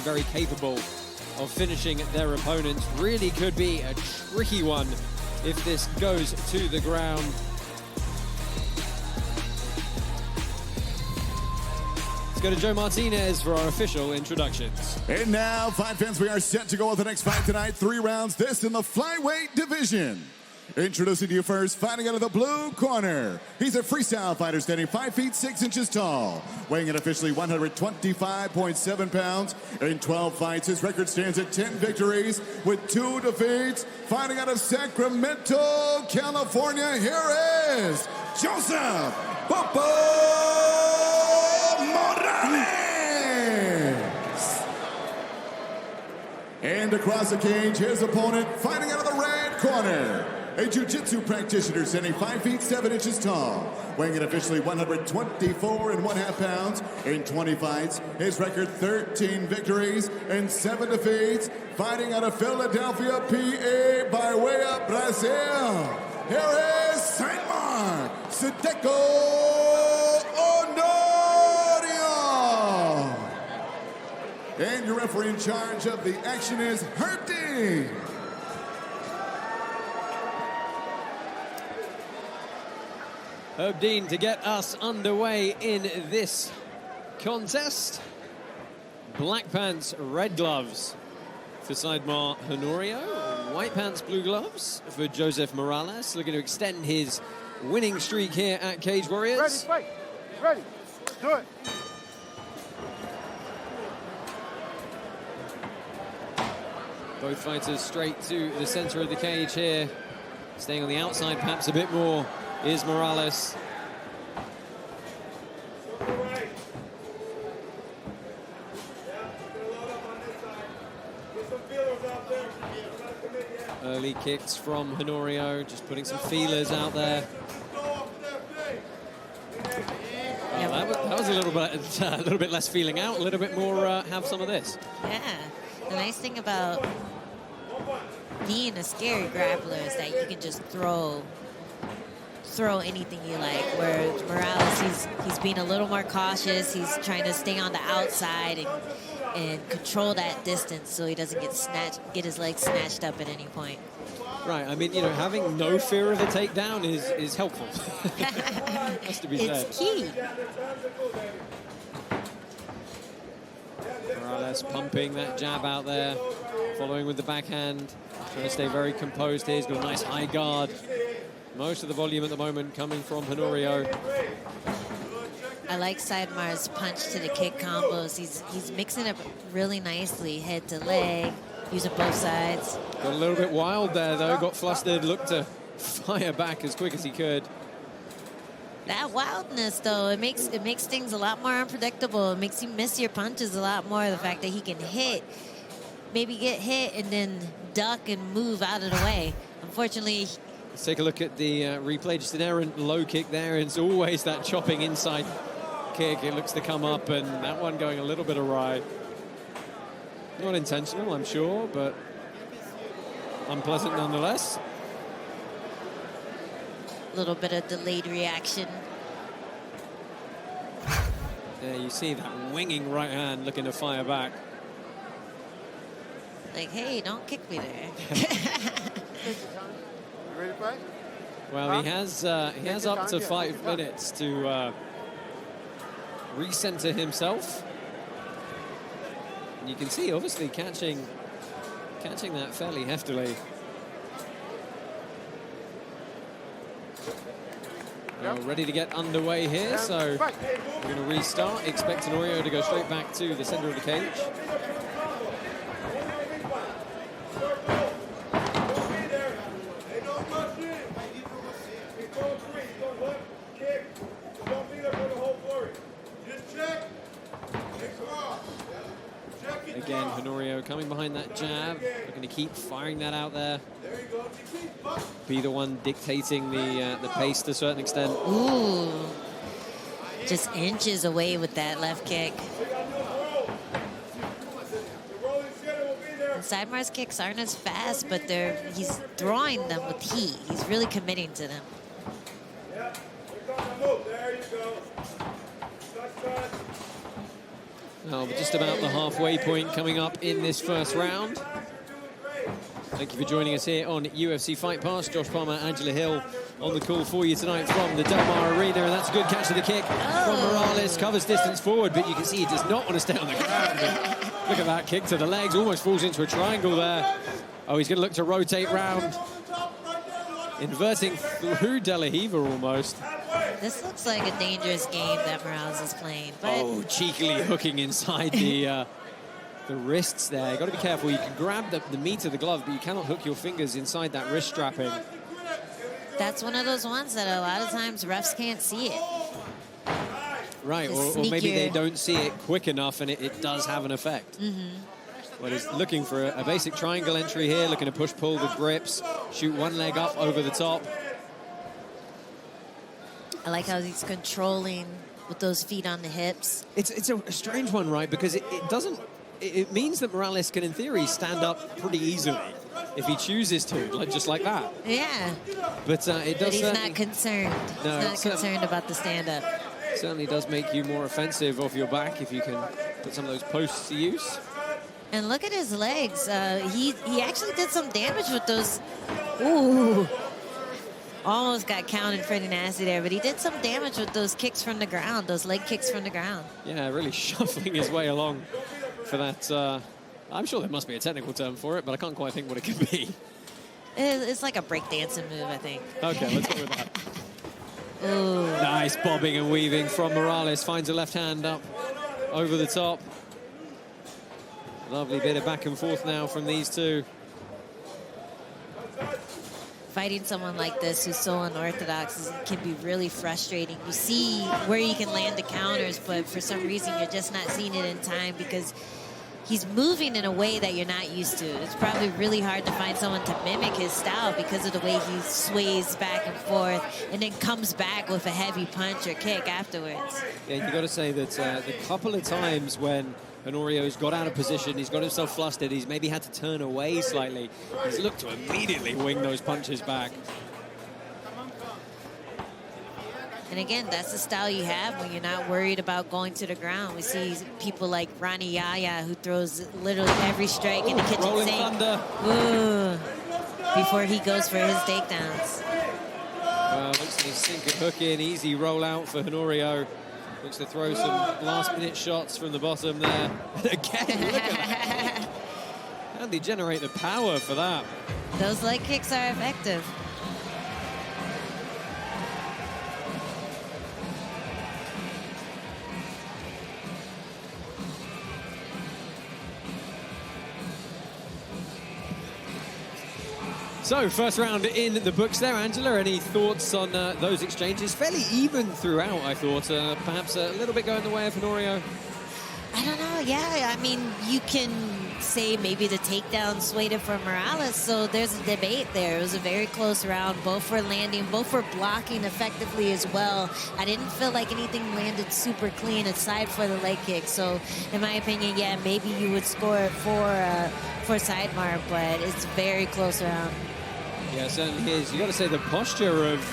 very capable of finishing their opponents. Really could be a tricky one if this goes to the ground. Let's go to Joe Martinez for our official introductions. And now, fight fans, we are set to go with the next fight tonight. 3 rounds, this in the flyweight division. Introducing to you first, fighting out of the blue corner. He's a freestyle fighter standing 5 feet 6 inches tall, weighing in officially 125.7 pounds. In 12 fights, his record stands at 10 victories with 2 defeats. Fighting out of Sacramento, California, here is Joseph Morales. And across the cage, his opponent, fighting out of the red corner. A jiu-jitsu practitioner standing 5 feet 7 inches tall, weighing in officially 124.5 pounds. In 20 fights, his record 13 victories and 7 defeats. Fighting out of Philadelphia, PA, by way of Brazil. Here is Sidemar Honorio. And your referee in charge of the action is Herb Dean. Herb Dean to get us underway in this contest. Black pants, red gloves for Sidemar Honorio. White pants, blue gloves for Joseph Morales. Looking to extend his winning streak here at Cage Warriors. Ready, fight. Ready. Do it. Both fighters straight to the center of the cage here. Staying on the outside perhaps a bit more is Morales. Early kicks from Honorio, just putting some feelers out there. That was a little bit less feeling out, a little bit more have some of this. Yeah, the nice thing about being a scary grappler is that you can just throw anything you like. Whereas Morales, he's being a little more cautious. He's trying to stay on the outside and control that distance so he doesn't get his legs snatched up at any point. Right, I mean, having no fear of a takedown is helpful. Has to be said. It's key. Morales pumping that jab out there, following with the backhand, trying to stay very composed here. He's got a nice high guard. Most of the volume at the moment coming from Honorio. I like Sidemar's punch to the kick combos. He's mixing up really nicely, head to leg, using both sides. Got a little bit wild there though, got flustered, looked to fire back as quick as he could. That wildness though, it makes things a lot more unpredictable. It makes you miss your punches a lot more. The fact that he can maybe get hit and then duck and move out of the way. Unfortunately, let's take a look at the replay. Just an errant low kick there. It's always that chopping inside kick. It looks to come up, and that one going a little bit awry. Not intentional, I'm sure, but unpleasant nonetheless. A little bit of delayed reaction. Yeah, you see that winging right hand looking to fire back. Like, hey, don't kick me there. Ready to fight? Well, he has up to 5 minutes to recenter himself. And you can see, obviously, catching that fairly heftily. We're ready to get underway here, so we're going to restart. Expect Honorio to go straight back to the center of the cage. Again, Honorio coming behind that jab, looking to keep firing that out there. Be the one dictating the pace to a certain extent. Ooh, just inches away with that left kick. And Sidemar's kicks aren't as fast, but he's throwing them with heat. He's really committing to them. Well, we're just about the halfway point coming up in this first round. Thank you for joining us here on UFC Fight Pass. Josh Palmer, Angela Hill on the call for you tonight from the Del Mar Arena. And that's a good catch of the kick from Morales. Covers distance forward, but you can see he does not want to stay on the ground. Look at that kick to the legs. Almost falls into a triangle there. Oh, he's going to look to rotate round. Inverting through De La Riva almost. This looks like a dangerous game that Morales is playing. But oh, cheekily hooking inside the wrists there. You've got to be careful. You can grab the meat of the glove, but you cannot hook your fingers inside that wrist strapping. that's one of those ones that a lot of times refs can't see it. Right, or maybe they don't see it quick enough and it does have an effect. Well, he's looking for a basic triangle entry here, looking to push-pull the grips, shoot one leg up over the top. I like how he's controlling with those feet on the hips. It's a strange one, right? Because it means that Morales can, in theory, stand up pretty easily if he chooses to, just like that. Yeah. But it does. But he's not concerned. No, he's not concerned about the stand-up. Certainly does make you more offensive off your back if you can put some of those posts to use. And look at his legs. He actually did some damage with those. Ooh. Almost got counted pretty nasty there, but he did some damage with those kicks from the ground, those leg kicks from the ground. Yeah, really shuffling his way along for that. I'm sure there must be a technical term for it, but I can't quite think what it could be. It's like a breakdancing move, I think. Okay, let's go with that. Ooh. Nice bobbing and weaving from Morales. Finds a left hand up over the top. Lovely bit of back and forth now from these two. Fighting someone like this who's so unorthodox can be really frustrating. You see where you can land the counters, but for some reason you're just not seeing it in time because he's moving in a way that you're not used to. It's probably really hard to find someone to mimic his style because of the way he sways back and forth and then comes back with a heavy punch or kick afterwards. Yeah, you got to say that the couple of times when Honorio's got out of position, he's got himself flustered, he's maybe had to turn away slightly. He's looked to immediately wing those punches back. And again, that's the style you have when you're not worried about going to the ground. We see people like Ronnie Yaya who throws literally every strike in the kitchen rolling sink. thunder. Ooh, before he goes for his takedowns. Well, looks to sink a hook in, easy rollout for Honorio. Looks to throw some last-minute shots from the bottom there. Again, look at that. How did he generate the power for that? Those leg kicks are effective. So, first round in the books there. Angela, any thoughts on those exchanges? Fairly even throughout, I thought. Perhaps a little bit going the way of Honorio. I don't know. Yeah, I mean, you can say maybe the takedown swayed it for Morales, so there's a debate there. It was a very close round, both for landing, both for blocking effectively as well. I didn't feel like anything landed super clean aside for the leg kick. So, in my opinion, yeah, maybe you would score it for Sidemar, but it's a very close round. Yeah, it certainly is. You got to say the posture of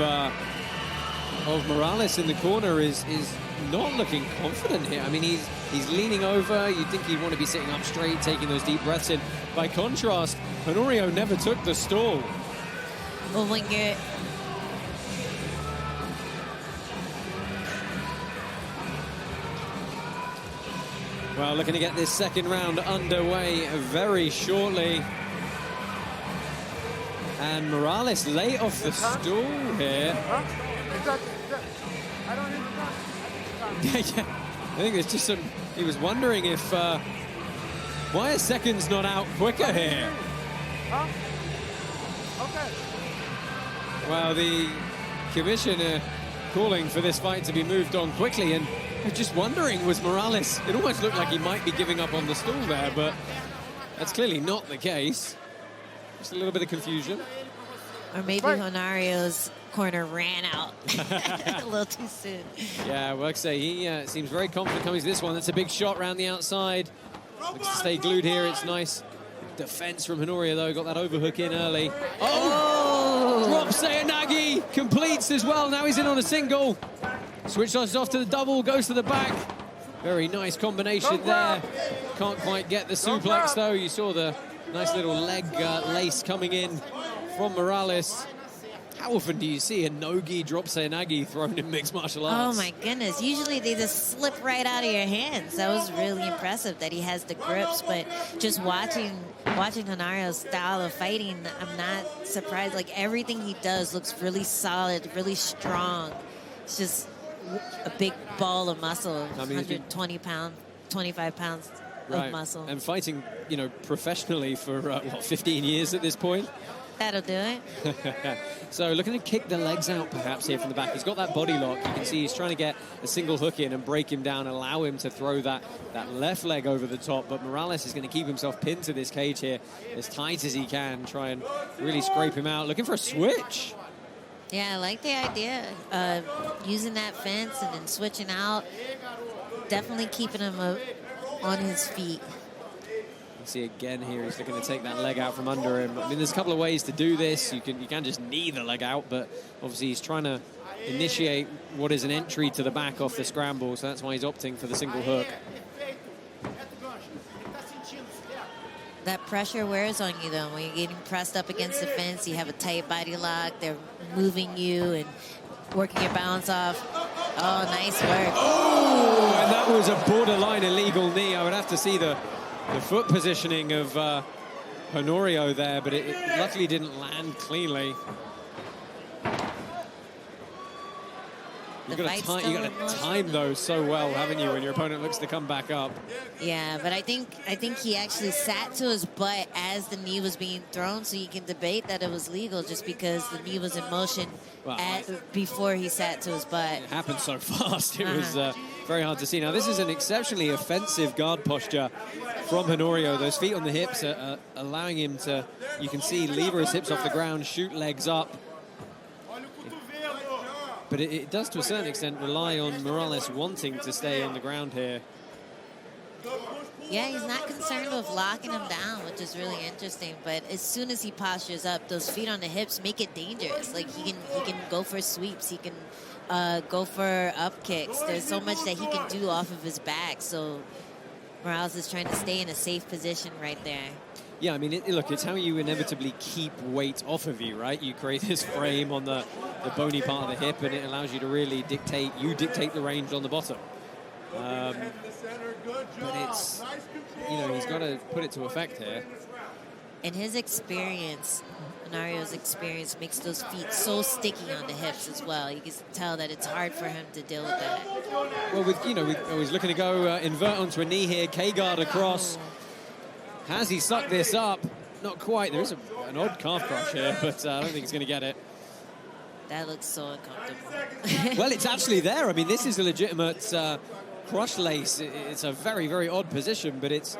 Morales in the corner is not looking confident here. I mean, he's leaning over. You'd think he'd want to be sitting up straight, taking those deep breaths in. By contrast, Honorio never took the stall. Well, when you're... Well, looking to get this second round underway very shortly. And Morales late off the stool here. I don't Yeah. I think there's just some... He was wondering if... why are seconds not out quicker here? Huh? Okay. Well, the commissioner calling for this fight to be moved on quickly, and I'm just wondering, was Morales... It almost looked like he might be giving up on the stool there, but that's clearly not the case. Just a little bit of confusion. Or maybe Honorio's corner ran out a little too soon. Yeah, well, like I say, he seems very confident coming to this one. That's a big shot around the outside. Looks to stay glued here. It's nice defense from Honorio, though. Got that overhook in early. Oh! Drops Seyanagi. Completes as well. Now he's in on a single. Switch off to the double. Goes to the back. Very nice combination there. Can't quite get the suplex, though. You saw the nice little leg lace coming in from Morales. How often do you see a no-gi drop seoi-nage thrown in mixed martial arts? Oh my goodness. Usually they just slip right out of your hands. That was really impressive that he has the grips, but just watching Honario's style of fighting, I'm not surprised. Like, everything he does looks really solid, really strong. It's just a big ball of muscle, 120 pounds, 25 pounds of muscle. And fighting, you know, professionally for, 15 years at this point? That'll do it. So looking to kick the legs out perhaps here from the back. He's got that body lock. You can see he's trying to get a single hook in and break him down, allow him to throw that left leg over the top. But Morales is going to keep himself pinned to this cage here as tight as he can, try and really scrape him out. Looking for a switch. Yeah, I like the idea of using that fence and then switching out. Definitely keeping him on his feet. See again here, he's looking to take that leg out from under him. I mean, there's a couple of ways to do this. You can just knee the leg out, but obviously he's trying to initiate what is an entry to the back off the scramble, so that's why he's opting for the single hook. That pressure wears on you, though. When you're getting pressed up against the fence, you have a tight body lock. They're moving you and working your balance off. Oh, nice work. Oh, and that was a borderline illegal knee. I would have to see the foot positioning of Honorio there, but it luckily didn't land cleanly. You've got to time those so well, haven't you, when your opponent looks to come back up? Yeah, but I think he actually sat to his butt as the knee was being thrown, so you can debate that it was legal just because the knee was in motion before he sat to his butt. It happened so fast. It was very hard to see. Now, this is an exceptionally offensive guard posture from Honorio. Those feet on the hips are allowing him to, you can see, lever his hips off the ground, shoot legs up. But it does, to a certain extent, rely on Morales wanting to stay on the ground here. Yeah, he's not concerned with locking him down, which is really interesting. But as soon as he postures up, those feet on the hips make it dangerous. Like, he can go for sweeps. He can go for up kicks. There's so much that he can do off of his back. So Morales is trying to stay in a safe position right there. Yeah, I mean, look, it's how you inevitably keep weight off of you, right? You create this frame on the bony part of the hip, and it allows you to really dictate the range on the bottom. But it's, you know, he's got to put it to effect here. And his experience, Honario's experience, makes those feet so sticky on the hips as well. You can tell that it's hard for him to deal with that. Well, he's looking to go invert onto a knee here, K-guard across. Has he sucked this up? Not quite. There is an odd calf crush here, but I don't think he's going to get it. That looks so uncomfortable. Well, it's actually there. I mean, this is a legitimate crush lace. It's a very, very odd position, but it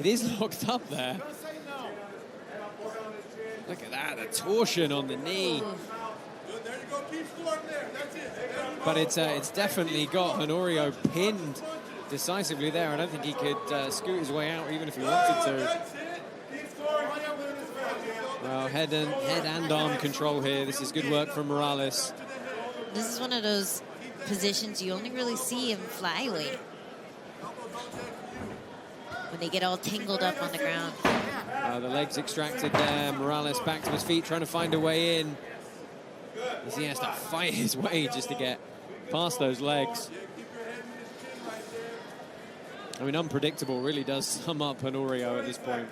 is locked up there. Look at that, the torsion on the knee. But it's definitely got Honorio pinned decisively there. I don't think he could scoot his way out even if he wanted to. Well, head and arm control here. This is good work from Morales. This is one of those positions you only really see in flyweight, when they get all tangled up on the ground. The legs extracted there. Morales back to his feet, trying to find a way in. As he has to fight his way just to get past those legs. I mean, unpredictable really does sum up Honorio at this point.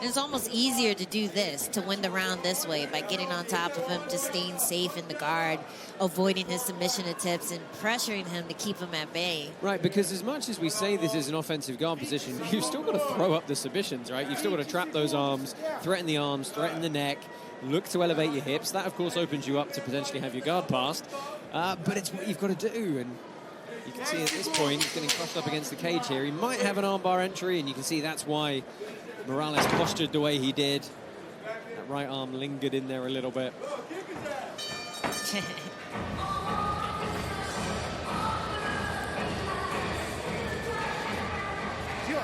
It's almost easier to do this, to win the round this way, by getting on top of him, just staying safe in the guard, avoiding his submission attempts, and pressuring him to keep him at bay. Right, because as much as we say this is an offensive guard position, you've still got to throw up the submissions, right? You've still got to trap those arms, threaten the neck, look to elevate your hips. That, of course, opens you up to potentially have your guard passed. But it's what you've got to do, and you can see at this point he's getting crushed up against the cage here. He might have an armbar entry, and you can see that's why Morales postured the way he did. That right arm lingered in there a little bit.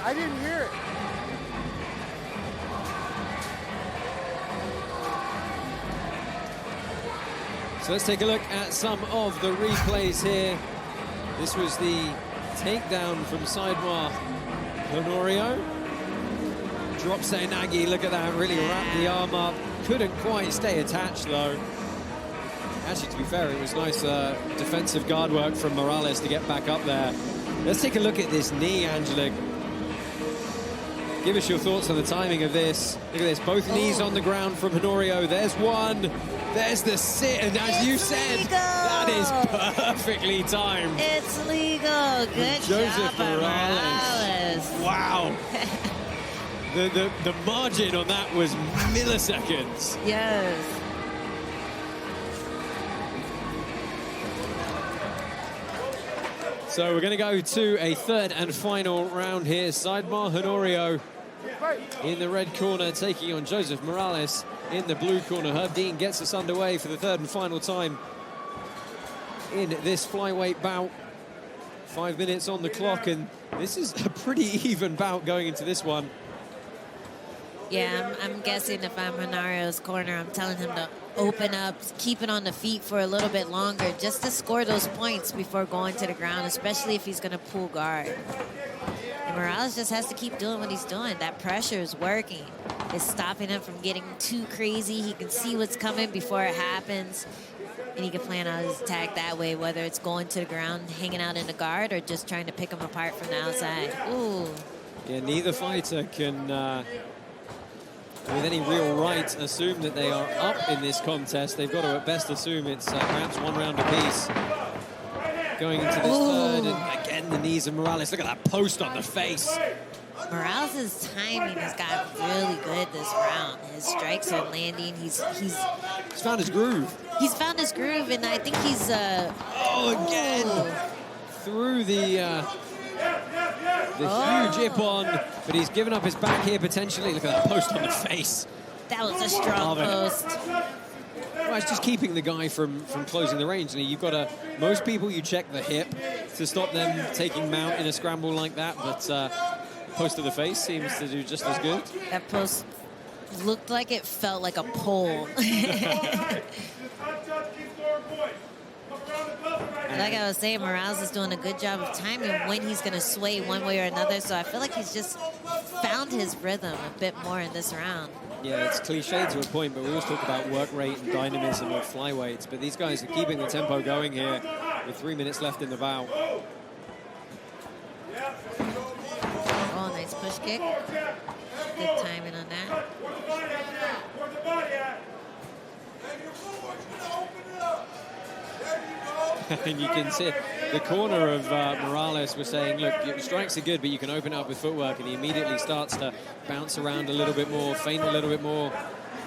I didn't hear it. So let's take a look at some of the replays here. This was the takedown from Sidemar Honorio. Drops a Nagi, look at that, really wrapped the arm up. Couldn't quite stay attached though. Actually, to be fair, it was nice defensive guard work from Morales to get back up there. Let's take a look at this knee, Angela. Give us your thoughts on the timing of this. Look at this, both knees on the ground from Honorio. There's one, there's the sit, and as you said, legal. That is perfectly timed. It's legal. Good Joseph job, Morales. Wow. The margin on that was milliseconds. Yes. So we're going to go to a third and final round here. Sidemar Honorio in the red corner taking on Joseph Morales in the blue corner. Herb Dean gets us underway for the third and final time in this flyweight bout. 5 minutes on the clock, and this is a pretty even bout going into this one. Yeah, I'm guessing if I'm Honario's corner, I'm telling him to open up, keep it on the feet for a little bit longer, just to score those points before going to the ground, especially if he's going to pull guard. And Morales just has to keep doing what he's doing. That pressure is working. It's stopping him from getting too crazy. He can see what's coming before it happens, and he can plan out his attack that way, whether it's going to the ground, hanging out in the guard, or just trying to pick him apart from the outside. Ooh. Yeah, neither fighter can, with any real right, assume that they are up in this contest. They've got to, at best, assume it's perhaps 1 round apiece. Going into this third, and again, the knees of Morales. Look at that post on the face. Morales' timing has got really good this round. His strikes are landing. He's found his groove. He's found his groove, and I think he's through the huge ippon, but he's given up his back here potentially. Look at that post on the face. That was a strong post. Well, it's just keeping the guy from closing the range. And you've got to, most people, you check the hip to stop them taking mount in a scramble like that, but post to the face seems to do just as good. That post looked like it felt like a pole. Like I was saying, Morales is doing a good job of timing when he's going to sway one way or another, so I feel like he's just found his rhythm a bit more in this round. Yeah, it's cliche to a point, but we always talk about work rate and dynamism of flyweights, but these guys are keeping the tempo going here with 3 minutes left in the bout. Oh, nice push kick. Good timing on that. And you can see the corner of Morales was saying, look, your strikes are good, but you can open it up with footwork, and he immediately starts to bounce around a little bit more, feint a little bit more.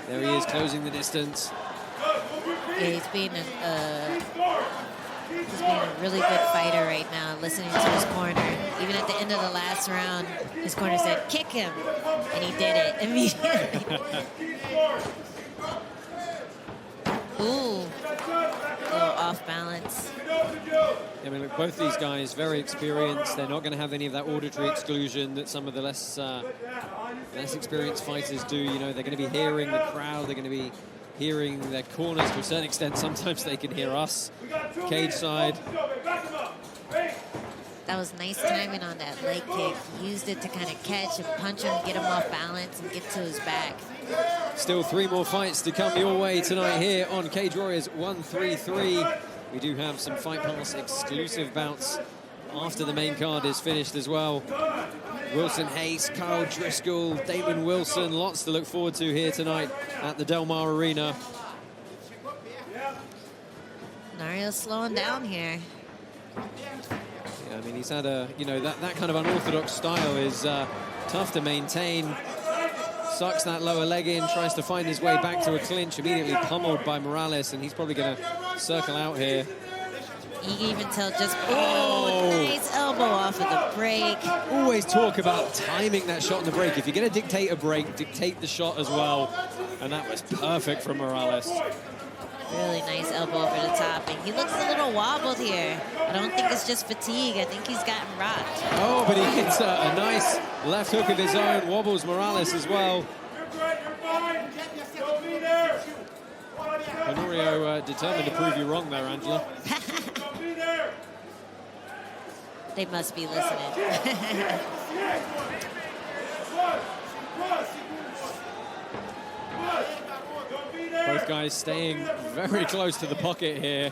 There he is, closing the distance. Yeah, he's being a really good fighter right now, listening to his corner. Even at the end of the last round, his corner said, kick him, and he did it immediately. Ooh. A little off balance. I mean, look, both these guys very experienced. They're not going to have any of that auditory exclusion that some of the less experienced fighters do. You know, they're going to be hearing the crowd. They're going to be hearing their corners to a certain extent. Sometimes they can hear us cage side. That was nice timing on that leg kick. He used it to kind of catch and punch him, get him off balance, and get to his back. Still 3 more fights to come your way tonight here on Cage Warriors 133. We do have some Fight Pass exclusive bouts after the main card is finished as well. Wilson Hayes, Kyle Driscoll, Damon Wilson, lots to look forward to here tonight at the Del Mar Arena. Honario's slowing down here. Yeah, I mean, he's had a, you know, that kind of unorthodox style is tough to maintain. Sucks that lower leg in, tries to find his way back to a clinch, immediately pummeled by Morales, and he's probably going to circle out here. You can even tell just, nice elbow off of the break. Always talk about timing that shot on the break. If you're going to dictate a break, dictate the shot as well. And that was perfect from Morales. Really nice elbow over the top. And he looks a little wobbled here. I don't think it's just fatigue. I think he's gotten rocked. Oh, but he hits a nice left hook of his own. Wobbles Morales as well. Honorio determined to prove you wrong there, Angela. They must be listening. Both guys staying very close to the pocket here.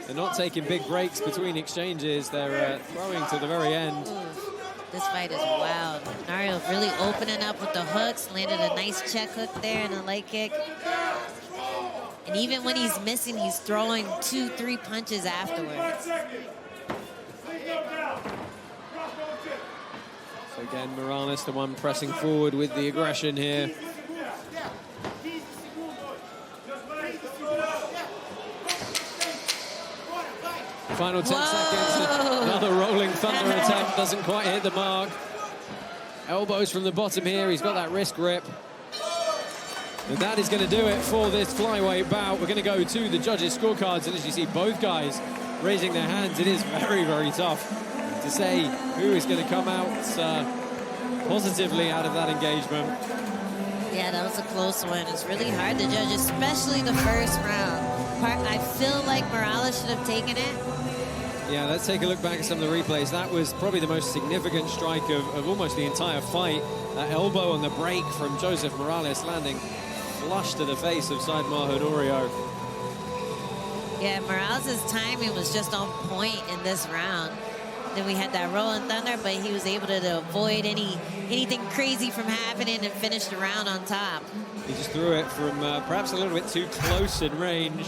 They're not taking big breaks between exchanges. They're throwing to the very end. Ooh, this fight is wild. Honorio really opening up with the hooks. Landed a nice check hook there and a leg kick. And even when he's missing, he's throwing 2-3 punches afterwards. So again, Morales, the one pressing forward with the aggression here. Final 10 seconds. Another rolling thunder attempt. Doesn't quite hit the mark. Elbows from the bottom here. He's got that wrist grip. And that is going to do it for this flyweight bout. We're going to go to the judges' scorecards. And as you see, both guys raising their hands. It is very, very tough to say who is going to come out positively out of that engagement. Yeah, that was a close one. It's really hard to judge, especially the first round. I feel like Morales should have taken it. Yeah, let's take a look back at some of the replays. That was probably the most significant strike of almost the entire fight. That elbow on the break from Joseph Morales landing flush to the face of Sidemar Honorio. Yeah, Morales' timing was just on point in this round. Then we had that rolling thunder, but he was able to avoid anything crazy from happening and finish the round on top. He just threw it from perhaps a little bit too close in range.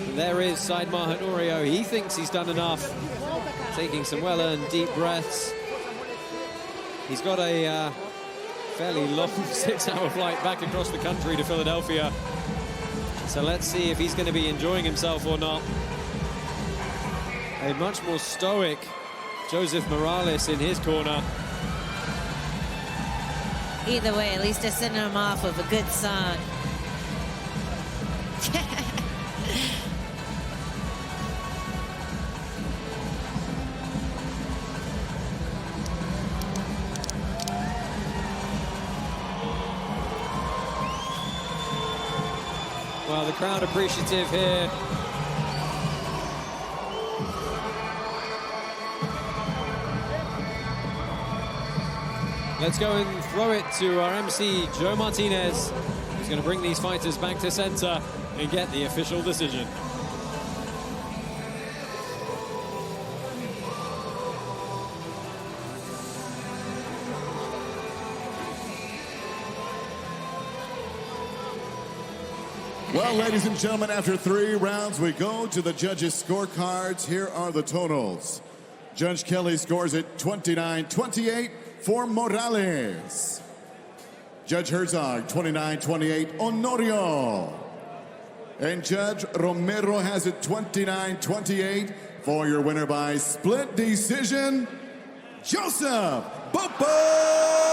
And there is Sidemar Honorio. He thinks he's done enough. Taking some well-earned deep breaths. He's got a fairly long 6-hour flight back across the country to Philadelphia. So let's see if he's going to be enjoying himself or not. A much more stoic Joseph Morales in his corner. Either way, at least they're sending him off with a good song. Well, the crowd appreciative here. Let's go and throw it to our MC, Joe Martinez, who's going to bring these fighters back to center and get the official decision. Well, ladies and gentlemen, after 3 rounds, we go to the judges' scorecards. Here are the totals. Judge Kelly scores it 29-28 for Morales. Judge Herzog, 29-28, Honorio. And Judge Romero has it 29-28 for your winner by split decision, Joseph Bobo.